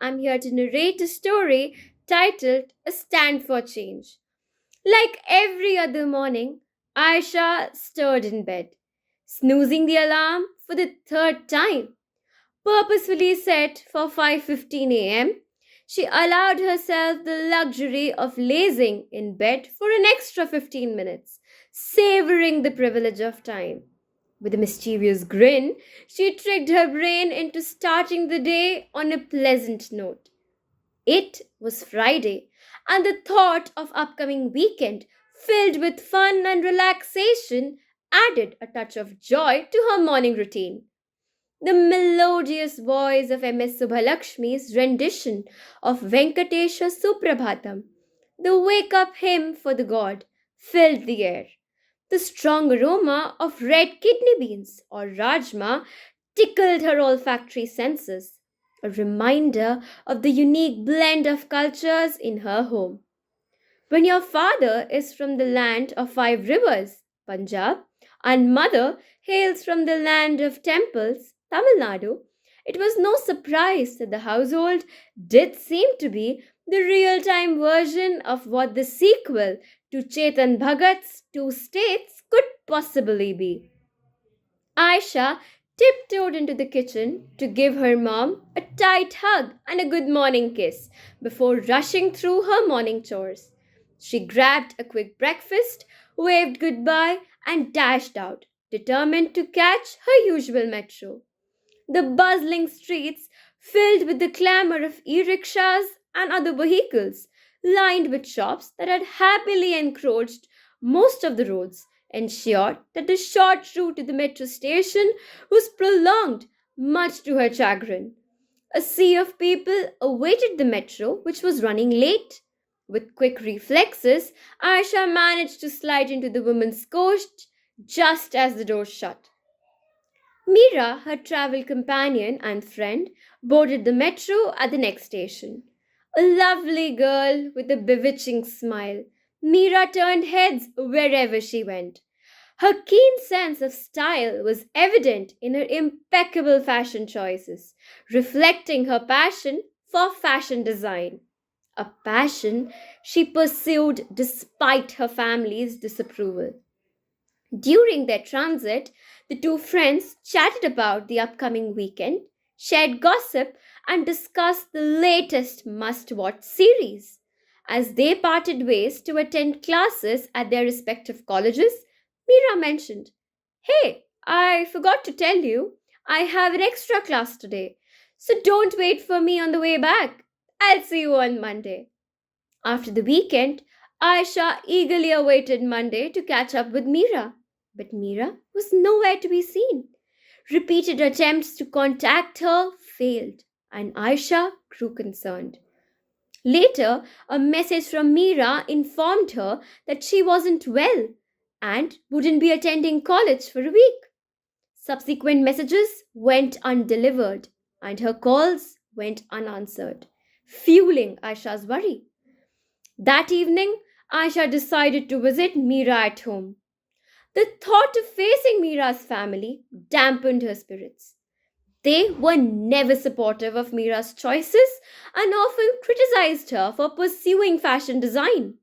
I'm here to narrate a story titled A Stand for Change. Like every other morning, Aisha stirred in bed, snoozing the alarm for the third time. Purposefully set for 5:15 a.m., she allowed herself the luxury of lazing in bed for an extra 15 minutes, savoring the privilege of time. With a mischievous grin, she tricked her brain into starting the day on a pleasant note. It was Friday, and the thought of upcoming weekend filled with fun and relaxation added a touch of joy to her morning routine. The melodious voice of M.S. Subhalakshmi's rendition of Venkatesha Suprabhatam, the wake up hymn for the god, filled the air. The strong aroma of red kidney beans or rajma tickled her olfactory senses, a reminder of the unique blend of cultures in her home. When your father is from the land of five rivers, Punjab, and mother hails from the land of temples, Tamil Nadu, it was no surprise that the household did seem to be the real time version of what the sequel to Chetan Bhagat's Two States could possibly be. Aisha tiptoed into the kitchen to give her mom a tight hug and a good morning kiss before rushing through her morning chores. She grabbed a quick breakfast, waved goodbye, and dashed out, determined to catch her usual metro. The bustling streets filled with the clamor of e-rickshaws and other vehicles, lined with shops that had happily encroached most of the roads, ensured that the short route to the metro station was prolonged, much to her chagrin. A sea of people awaited the metro, which was running late. With quick reflexes, Aisha managed to slide into the woman's coach just as the door shut. Mira, her travel companion and friend, boarded the metro at the next station. A lovely girl with a bewitching smile, Mira turned heads wherever she went. Her keen sense of style was evident in her impeccable fashion choices, reflecting her passion for fashion design. A passion she pursued despite her family's disapproval. During their transit, the two friends chatted about the upcoming weekend, shared gossip, and discussed the latest must watch series. As they parted ways to attend classes at their respective colleges, Mira mentioned, "Hey, I forgot to tell you, I have an extra class today, so don't wait for me on the way back. I'll see you on Monday." After the weekend, Aisha eagerly awaited Monday to catch up with Mira. But Mira was nowhere to be seen. Repeated attempts to contact her failed, and Aisha grew concerned. Later, a message from Mira informed her that she wasn't well and wouldn't be attending college for a week. Subsequent messages went undelivered, and her calls went unanswered, fueling Aisha's worry. That evening, Aisha decided to visit Mira at home. The thought of facing Mira's family dampened her spirits. They were never supportive of Mira's choices and often criticized her for pursuing fashion design.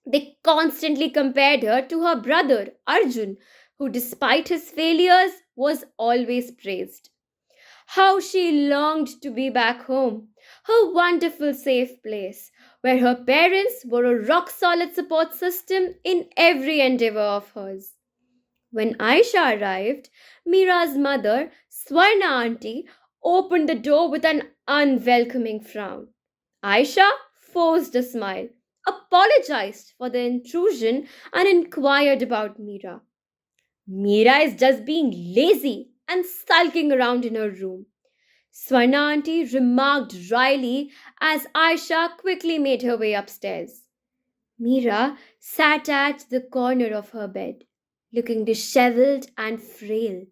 They constantly compared her to her brother, Arjun, who, despite his failures, was always praised. How she longed to be back home, her wonderful safe place, where her parents were a rock solid support system in every endeavor of hers. When Aisha arrived, Mira's mother, Swarna auntie, opened the door with an unwelcoming frown. Aisha forced a smile, apologized for the intrusion, and inquired about Mira. "Mira is just being lazy and sulking around in her room," Swarna auntie remarked dryly as Aisha quickly made her way upstairs. Mira sat at the corner of her bed, looking disheveled and frail,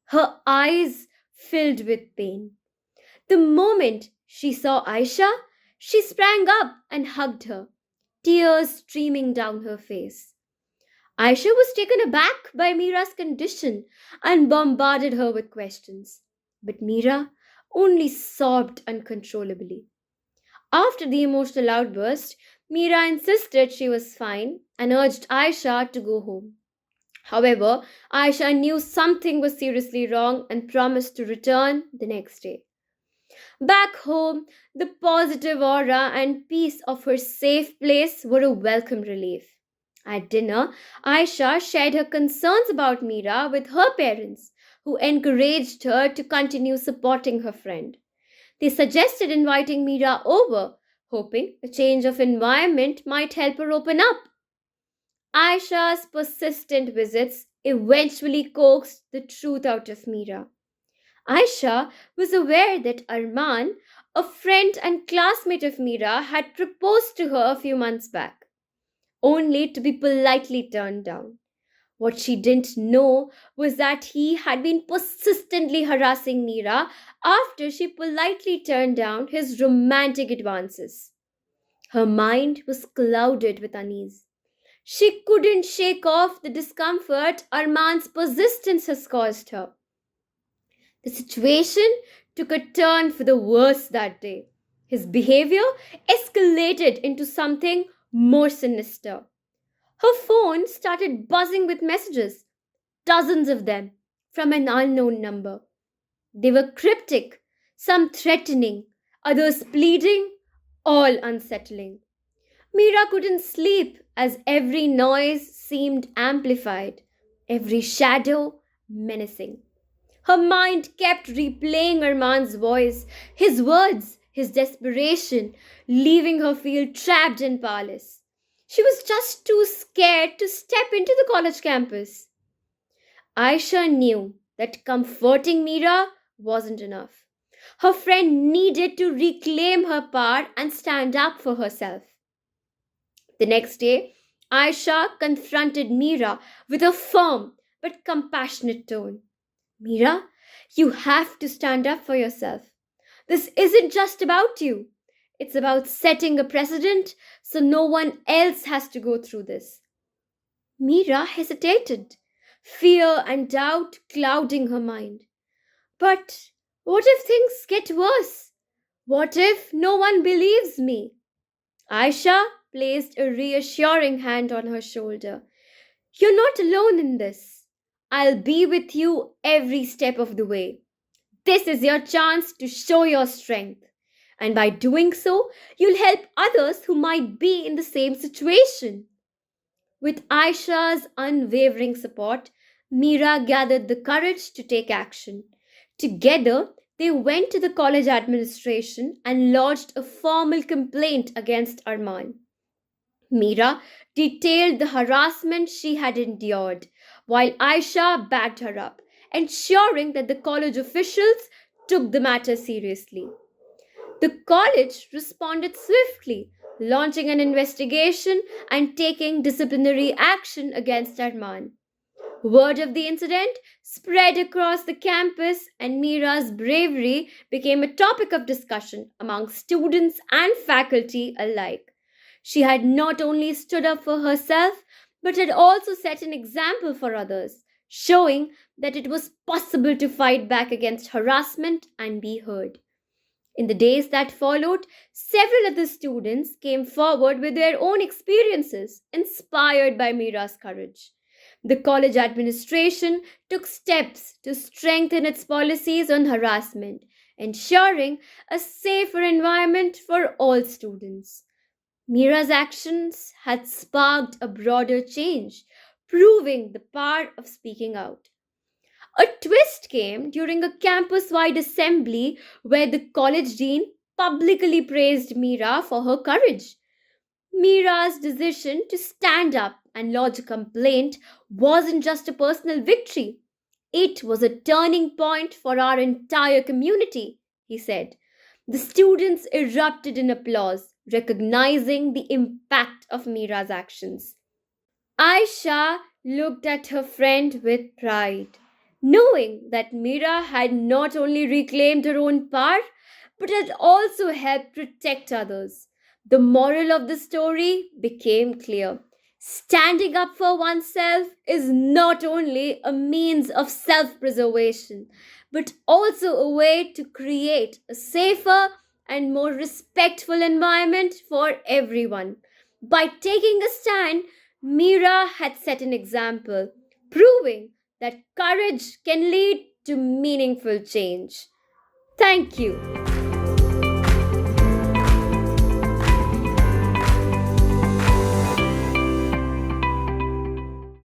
her eyes filled with pain. The moment she saw Aisha, she sprang up and hugged her, tears streaming down her face. Aisha was taken aback by Mira's condition and bombarded her with questions. But Mira only sobbed uncontrollably. After the emotional outburst, Mira insisted she was fine and urged Aisha to go home. However, Aisha knew something was seriously wrong and promised to return the next day. Back home, the positive aura and peace of her safe place were a welcome relief. At dinner, Aisha shared her concerns about Mira with her parents, who encouraged her to continue supporting her friend. They suggested inviting Mira over, hoping a change of environment might help her open up. Aisha's persistent visits eventually coaxed the truth out of Mira. Aisha was aware that Arman, a friend and classmate of Mira, had proposed to her a few months back, only to be politely turned down. What she didn't know was that he had been persistently harassing Mira after she politely turned down his romantic advances. Her mind was clouded with unease. She couldn't shake off the discomfort Arman's persistence has caused her. The situation took a turn for the worse that day. His behavior escalated into something more sinister. Her phone started buzzing with messages, dozens of them, from an unknown number. They were cryptic, some threatening, others pleading, all unsettling. Mira couldn't sleep as every noise seemed amplified, every shadow menacing. Her mind kept replaying Arman's voice, his words, his desperation, leaving her feel trapped and powerless. She was just too scared to step into the college campus. Aisha knew that comforting Mira wasn't enough. Her friend needed to reclaim her power and stand up for herself. The next day, Aisha confronted Mira with a firm but compassionate tone. Mira, you have to stand up for yourself. This isn't just about you. It's about setting a precedent so no one else has to go through this. Mira hesitated, fear and doubt clouding her mind. But what if things get worse? What if no one believes me? Aisha placed a reassuring hand on her shoulder. You're not alone in this. I'll be with you every step of the way. This is your chance to show your strength. And by doing so, you'll help others who might be in the same situation. With Aisha's unwavering support, Mira gathered the courage to take action. Together, they went to the college administration and lodged a formal complaint against Arman. Mira detailed the harassment she had endured, while Aisha backed her up, ensuring that the college officials took the matter seriously. The college responded swiftly, launching an investigation and taking disciplinary action against Arman. Word of the incident spread across the campus, and Mira's bravery became a topic of discussion among students and faculty alike. She had not only stood up for herself, but had also set an example for others, showing that it was possible to fight back against harassment and be heard. In the days that followed, several other students came forward with their own experiences, inspired by Mira's courage. The college administration took steps to strengthen its policies on harassment, ensuring a safer environment for all students. Mira's actions had sparked a broader change, proving the power of speaking out. A twist came during a campus wide assembly where the college dean publicly praised Mira for her courage. Mira's decision to stand up and lodge a complaint wasn't just a personal victory, it was a turning point for our entire community, he said. The students erupted in applause, recognizing the impact of Mira's actions. Aisha looked at her friend with pride, knowing that Mira had not only reclaimed her own power, but had also helped protect others. The moral of the story became clear. Standing up for oneself is not only a means of self preservation, but also a way to create a safer and more respectful environment for everyone. By taking a stand, Mira had set an example, proving that courage can lead to meaningful change. Thank you.